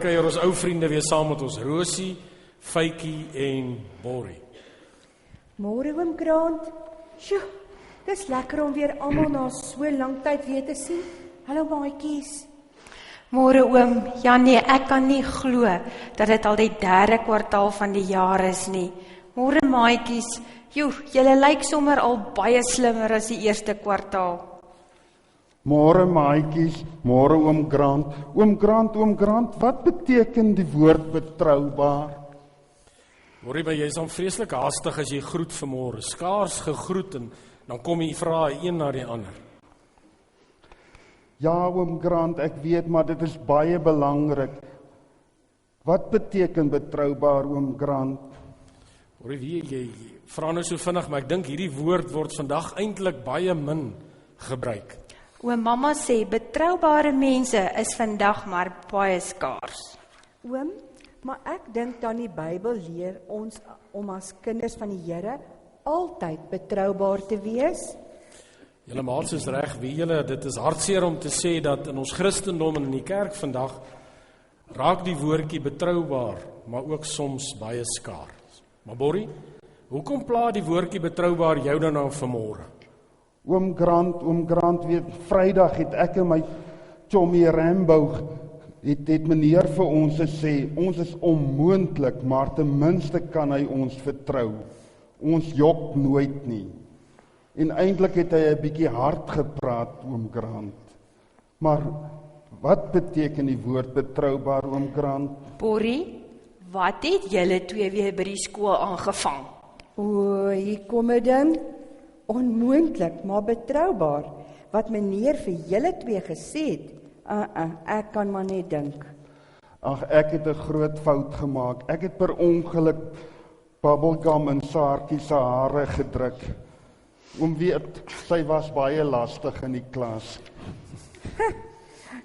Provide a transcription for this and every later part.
kuier ons ou vriende weer saam met ons, Rosie, Faitjie en Borrie. Môre oom Grant. Sjoe, dis lekker om weer almal na so lank tyd weer te sien. Hallo maatjies. Môre oom, ja nee, ek kan nie glo dat dit al die 3de kwartaal van die jaar is nie. Môre maatjies, joe, julle lyk sommer al baie slimmer as die 1ste kwartaal. Môre maatjies, môre oom Grant. Oom Grant, wat beteken die woord betroubaar? Borrie, maar jy is dan vreeslik haastig as jy groet vanmôre. Skaars gegroet en dan kom jy vra een na die ander. Ja, oom Grant, ek weet, maar dit is baie belangrik. Wat beteken betroubaar, oom Grant? Borrie, jy vra nou so vinnig, maar ek dink hierdie woord word vandag eintlik baie min gebruik. Oom mamma sê, betroubare mense is vandag maar baie skaars. Oom, maar ek dink dan die Bybel leer ons om as kinders van die Here altyd betroubaar te wees. Julle maats is reg, weet julle, dit is hartseer om te sê dat in ons Christendom en in die kerk vandag raak die woordjie betroubaar, maar ook soms baie skaars. Maar Borrie, hoekom pla die woordjie betroubaar jou dan nou vanmôre? Oom Grant, weet, Vrydag het ek en my Tommy Rambo het meneer vir ons gesê, ons is onmoontlik, maar ten minste kan hy ons vertrou. Ons jok nooit nie. En eintlik het hy 'n bietjie hard gepraat, oom Grant. Maar wat beteken die woord betroubaar, oom Grant? Borrie, wat het julle twee weer by die skool aangevang? O, hier kom 'n ding. Onmoontlik, maar betroubaar. Wat meneer vir julle twee gesê het, ek kan maar net dink. Ag, ek het 'n groot fout gemaak. Ek het per ongeluk bubblegum in Saartjie se hare gedruk. Oom weet, sy was baie lastig in die klas.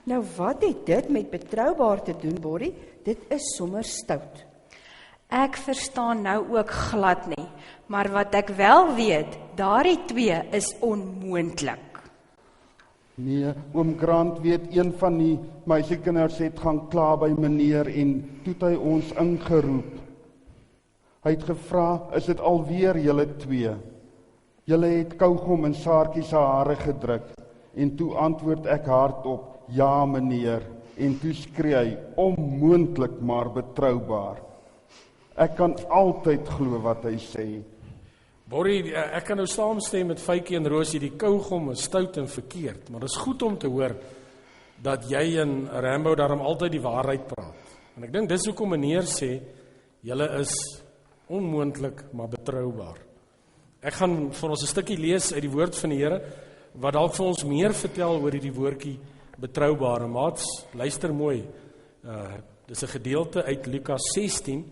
Nou wat het dit met betroubaar te doen, Borrie? Dit is sommer stout. Ek verstaan nou ook glad nie, maar wat ek wel weet, daardie twee is onmoontlik. Nee, oom Grant weet, een van die meisiekinders het gaan kla by meneer en toe het hy ons ingeroep. Hy het gevra, is dit alweer julle twee? Julle het kougom in Saartjie se hare gedruk en toe antwoord ek hardop, ja meneer, en toe skree hy, onmoontlik maar betroubaar. Ek kan altyd glo wat hy sê. Borrie, ek kan nou saamstem met Faitjie en Rosie, die kougom is stout en verkeerd, maar dit is goed om te hoor dat jy en Rambo daarom altyd die waarheid praat. En ek dink dis hoekom meneer sê, julle is onmoontlik maar betroubaar. Ek gaan vir ons 'n stukkie lees uit die woord van die Here, wat dalk vir ons meer vertel oor hierdie woordjie betroubaar. Maats, luister mooi. Dis 'n gedeelte uit Lukas 16,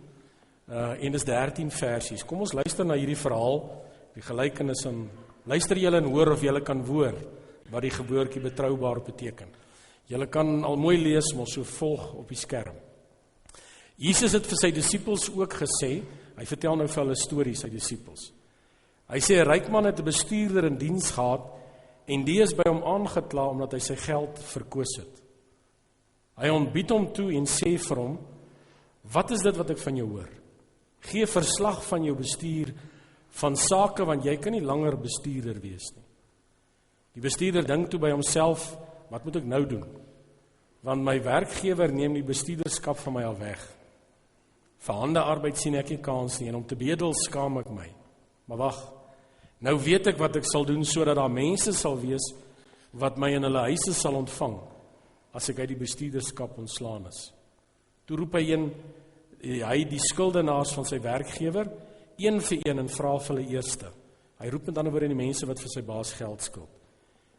en dis 13 versies. Kom ons luister na hierdie verhaal, die gelykenis, en luister julle en hoor of julle kan hoor wat die woordjie betroubaar beteken. Julle kan al mooi lees, maar so volg op die skerm. Jesus het vir sy disippels ook gesê, hy vertel nou vir hulle stories, sy disippels. Hy sê, 'n ryk man het 'n bestuurder in diens gehad, en die is by hom aangekla omdat hy sy geld verkoos het. Hy ontbied hom toe en sê vir hom, wat is dit wat ek van jou hoor? Gee verslag van jou bestuur van sake, want jy kan nie langer bestuurder wees nie. Die bestuurder dink toe by homself, wat moet ek nou doen? Want my werkgewer neem die bestuurderskap van my al weg. Vir hande arbeid sien ek nie kans nie, en om te bedel skaam ek my. Maar wag, nou weet ek wat ek sal doen, sodat daar mense sal wees, wat my in hulle huise sal ontvang, as ek uit die bestuurderskap ontslaan is. Toe roep hy die skuldenaars van sy werkgewer, een vir een, en vra vir hulle eerste. Hy roep met ander woorde die mense wat vir sy baas geld skuld.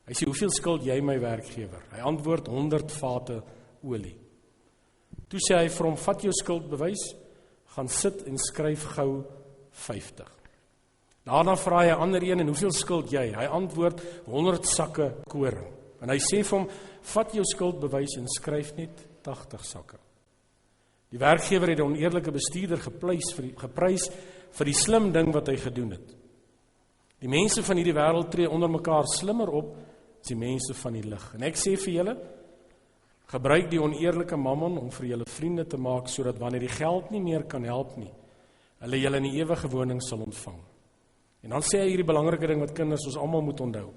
Hy sê, hoeveel skuld jy my werkgewer? Hy antwoord, 100 vate olie. Toe sê hy vir hom, vat jou skuldbewys, gaan sit en skryf gou 50. Daarna vra hy 'n ander een, en hoeveel skuld jy? Hy antwoord, 100 sakke koring. En hy sê vir hom, vat jou skuldbewys en skryf net 80 sakke. Die werkgewer het 'n oneerlike bestuurder geprys vir die slim ding wat hy gedoen het. Die mense van hierdie wêreld tree onder mekaar slimmer op as die mense van die lig. En ek sê vir julle, Gebruik die oneerlike mammon om vir julle vriende te maak, sodat wanneer die geld nie meer kan help nie, hulle julle in die ewige woning sal ontvang. En dan sê hy hierdie belangrike ding wat kinders ons almal moet onthou.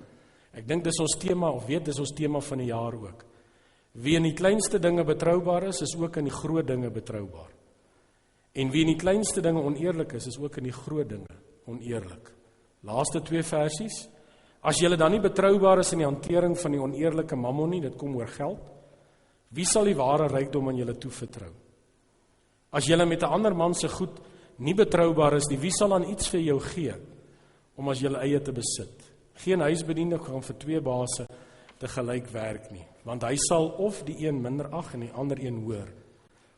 Ek dink dis ons tema, of weet dis ons tema van die jaar ook. Wie in die kleinste dinge betroubaar is ook in die groot dinge betroubaar. En wie in die kleinste dinge oneerlik is ook in die groot dinge oneerlik. Laaste 2 versies. As julle dan nie betroubaar is in die hantering van die oneerlike mammon nie, dit kom oor geld, wie sal die ware rykdom aan julle toevertrou? As julle met 'n ander man se goed nie betroubaar is nie, wie sal dan iets vir jou gee om as julle eie te besit? Geen huisbediende gaan vir 2 baase te gelyk werk nie, want hy sal of die een minder ag en die ander een hoor,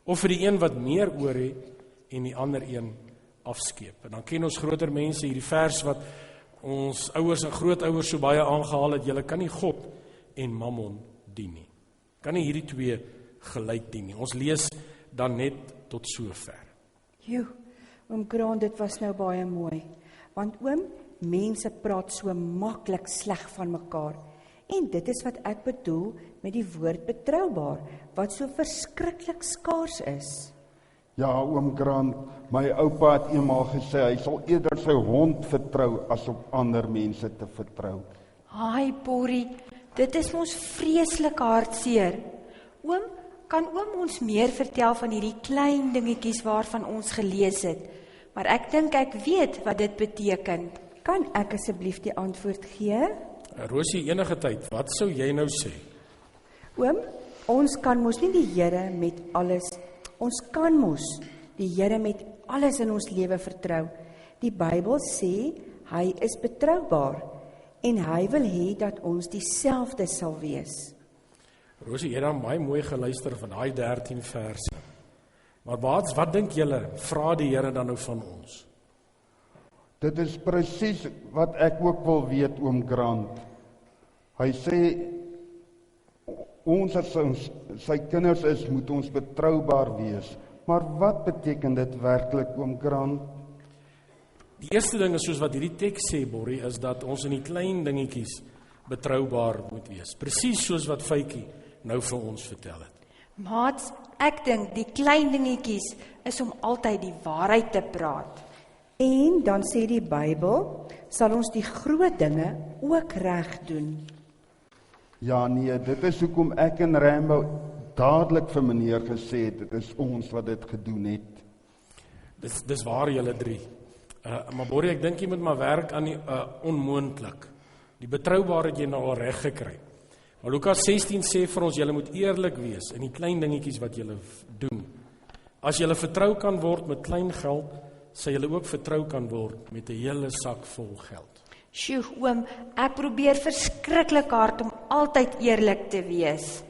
of vir die een wat meer oor het en die ander een afskeep. En dan ken ons groter mense hierdie vers wat ons ouers en grootouers so baie aangehaal het, julle kan nie God en mammon dien nie. Kan nie hierdie 2 gelyk dien nie. Ons lees dan net tot sover. Oom Grant, dit was nou baie mooi. Want oom, mense praat so maklik sleg van mekaar. En dit is wat ek bedoel met die woord betroubaar, wat so verskriklik skaars is. Ja, oom Grant, my oupa het eenmaal gesê, hy sal eerder sy hond vertrou as op ander mense te vertrou. Haai, Borrie, dit is ons vreeslik hartseer. Oom, kan oom ons meer vertel van hierdie klein dingetjies waarvan ons gelees het? Maar ek dink ek weet wat dit beteken. Kan ek asseblief die antwoord gee? Rosie, enige tyd, wat sou jy nou sê? Oom, ons kan mos nie die Here met alles, ons kan mos die Here met alles in ons lewe vertrou. Die Bybel sê, hy is betroubaar en hy wil hê dat ons dieselfde sal wees. Rosie, jy het dan baie mooi geluister van daai 13 verse. Maar wat dink julle, vra die Here dan nou van ons? Dit is presies wat ek ook wil weet, oom Grant. Hy sê, ons as sy kinders is, moet ons betroubaar wees. Maar wat beteken dit werklik, oom Grant? Die eerste ding is soos wat hierdie teks sê, Borrie, is dat ons in die klein dingetjies betroubaar moet wees. Presies soos wat Faitjie nou vir ons vertel het. Maats, ek dink die klein dingetjies is om altyd die waarheid te praat. En dan sê die Bybel, sal ons die groot dinge ook reg doen. Ja nee, dit is hoekom ek en Rambo dadelik vir meneer gesê het, dit is ons wat dit gedoen het. Dis waar julle 3. Maar Borrie, ek dink jy moet maar werk aan die onmoontlik. Die betroubaarheid jy nou al reg gekry. Maar Lukas 16 sê vir ons, julle moet eerlik wees in die klein dingetjies wat julle doen. As julle vertrou kan word met klein geld, sal julle ook vertrou kan word met 'n hele sak vol geld. Sjoe, oom, ek probeer verskriklik hard om altyd eerlik te wees.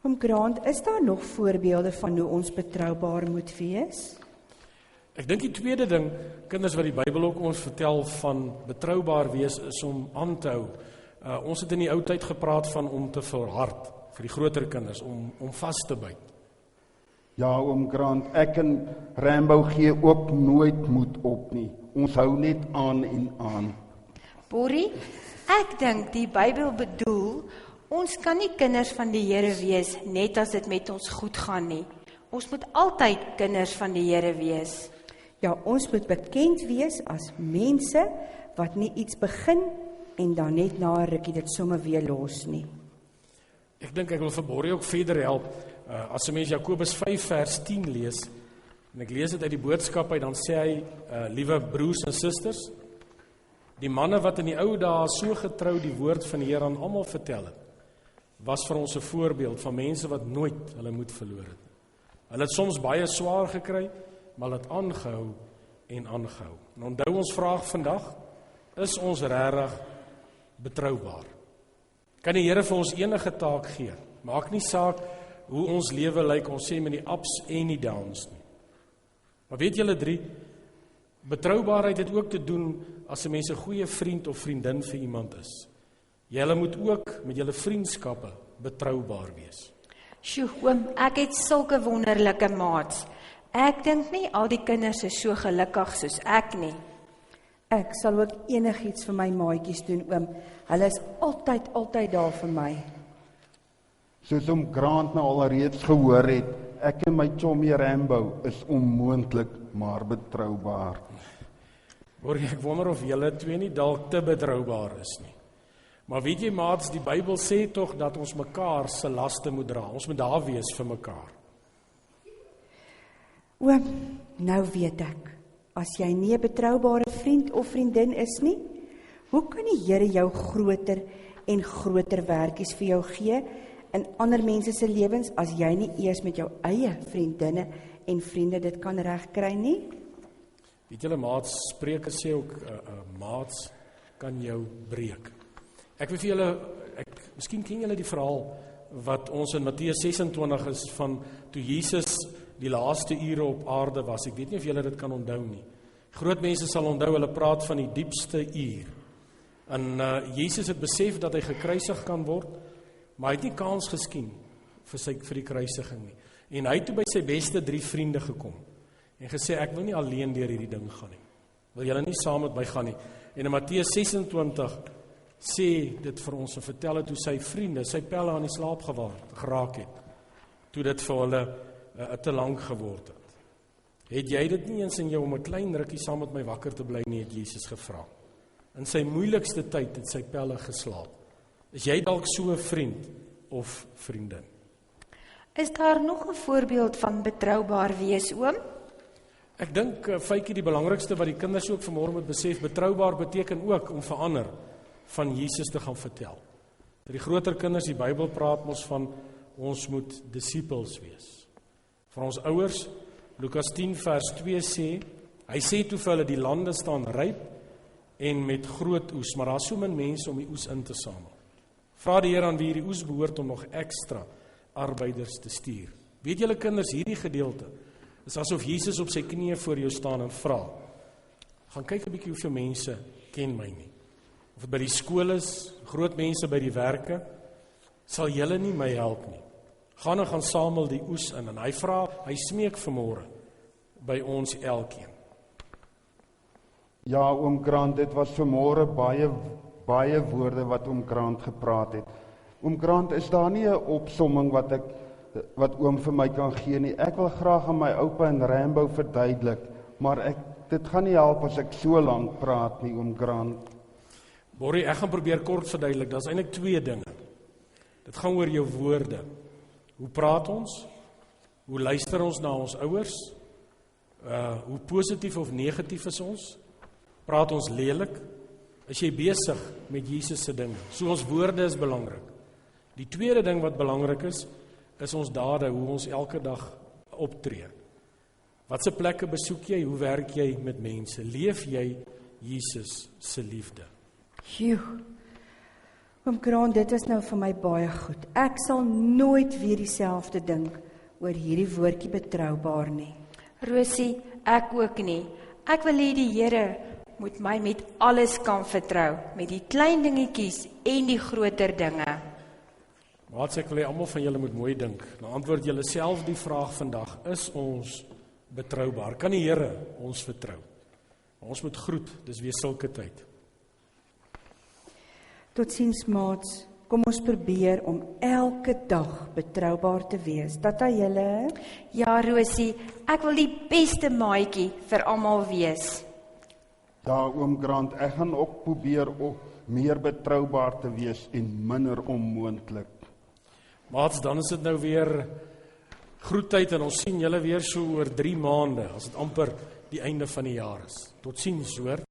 Oom Grant, is daar nog voorbeelde van hoe ons betroubaar moet wees? Ek dink die tweede ding, kinders wat die Bybel ook ons vertel van betroubaar wees, is om aan te hou. Ons het in die ou tyd gepraat van om te volhard, vir die groter kinders, om vas te byt. Ja, oom Grant, ek en Rambo gee ook nooit moed op nie. Ons hou net aan en aan. Borrie, ek dink die Bybel bedoel, ons kan nie kinders van die Here wees net as dit met ons goed gaan nie. Ons moet altyd kinders van die Here wees. Ja, ons moet bekend wees as mense wat nie iets begin en dan net na 'n rukkie dit sommer weer los nie. Ek dink ek wil vir Borrie ook verder help. As 'n mens Jakobus 5 vers 10 lees, en ek lees dit uit die boodskap uit, dan sê hy, liewe broers en susters, die manne wat in die ou dae so getrou die woord van die Here aan almal vertel het, was vir ons 'n voorbeeld van mense wat nooit hulle moed verloor het. Hulle het soms baie swaar gekry, maar hulle het aangehou en aangehou. En onthou ons vraag vandag, is ons regtig betroubaar? Kan die Here vir ons enige taak gee? Maak nie saak hoe ons lewe lyk, ons sê met die ups en die downs nie. Maar weet julle 3, betroubaarheid het ook te doen as 'n mens 'n goeie vriend of vriendin vir iemand is. Julle moet ook met julle vriendskappe betroubaar wees. Sjoe, oom, ek het sulke wonderlike maats. Ek dink nie al die kinders is so gelukkig soos ek nie. Ek sal ook enigiets vir my maatjies doen, oom. Hulle is altyd daar vir my. Soos Grant nou alreeds gehoor het, ek en my chommy Rambo is onmoontlik maar betroubaar. Hoor, ek wonder of julle twee nie dalk te betroubaar is nie. Maar weet jy maats, die Bybel sê tog dat ons mekaar se laste moet dra. Ons moet daar wees vir mekaar. Oom, nou weet ek, as jy nie 'n betroubare vriend of vriendin is nie, hoe kan die Here jou groter en groter werkies vir jou gee in ander mense se lewens as jy nie eers met jou eie vriendinne en vriende dit kan regkry nie? Weet julle maats, Spreuke sê ook, maats kan jou breek. Ek wil vir julle, miskien ken julle die verhaal wat ons in Matteus 26 is van toe Jesus die laaste ure op aarde was. Ek weet nie of julle dit kan onthou nie. Groot mense sal onthou, hulle praat van die diepste uur. En Jesus het besef dat hy gekruisig kan word, maar hy het nie kans geskien vir die kruisiging nie. En hy het toe by sy beste 3 vriende gekom en gesê, ek wil nie alleen deur hierdie ding gaan nie. Wil julle nie saam met my gaan nie? En in Matteus 26 sê dit vir ons en vertel het hoe sy vriende, sy pelle aan die slaap geraak het, toe dit vir hulle te lank geword het. Het jy dit nie eens in jou om 'n klein rukkie saam met my wakker te bly nie, het Jesus gevra. In sy moeilikste tyd het sy pelle geslaap. Is jy dalk so 'n vriend of vriendin? Is daar nog 'n voorbeeld van betroubaar wees, oom? Ek dink, Fytjie, die belangrikste wat die kinders ook vanmôre moet besef, betroubaar beteken ook om vir ander van Jesus te gaan vertel. Vir die groter kinders, die Bybel praat ons van, ons moet disippels wees. Vir ons ouers, Lukas 10 vers 2 sê, hy sê toe vir hulle, die lande staan ryp en met groot oes, maar daar is so min mense om die oes in te samel. Vra die Here aan wie hierdie oes behoort om nog ekstra arbeiders te stuur. Weet julle kinders, hierdie gedeelte is asof Jesus op sy knieë voor jou staan en vra, gaan kyk 'n bietjie hoeveel mense ken my nie. Of dit by die skool is, groot mense by die werke, sal julle nie my help nie. Gaan en gaan samel die oes in, en hy smeek vanmôre by ons elkeen. Ja, oom Grant, dit was vanmôre baie woorde wat oom Grant gepraat het. Oom Grant, is daar nie 'n opsomming wat oom vir my kan gee nie? Ek wil graag aan my oupa en Rambo verduidelik, maar dit gaan nie help as ek so lank praat nie, oom Grant. Borrie, ek gaan probeer kort verduidelik. Daar's eintlik 2 dinge. Dit gaan oor jou woorde. Hoe praat ons? Hoe luister ons na ons ouers? Hoe positief of negatief is ons? Praat ons lelik? Is jy besig met Jesus se dinge? So ons woorde is belangrik. Die tweede ding wat belangrik is ons dade, hoe ons elke dag optree. Watse plekke besoek jy? Hoe werk jy met mense? Leef jy Jesus se liefde? Oom Grant, dit is nou vir my baie goed. Ek sal nooit weer dieselfde dink oor hierdie woordjie betroubaar nie. Rosie, ek ook nie. Ek wil hê die Here moet my met alles kan vertrou, met die klein dingetjies en die groter dinge. Maats, ek wil hê almal van julle moet mooi dink. Nou antwoord julle self die vraag vandag, is ons betroubaar? Kan die Here ons vertrou? Ons moet groet, dis weer sulke tyd. Totsiens maats, kom ons probeer om elke dag betroubaar te wees. Tata julle? Ja, Rosie, ek wil die beste maatjie vir almal wees. Ja, oom Grant, ek gaan ook probeer om meer betroubaar te wees en minder onmoontlik. Maats, dan is dit nou weer groettyd en ons sien julle weer so oor 3 maande, as dit amper die einde van die jaar is. Totsiens, hoor.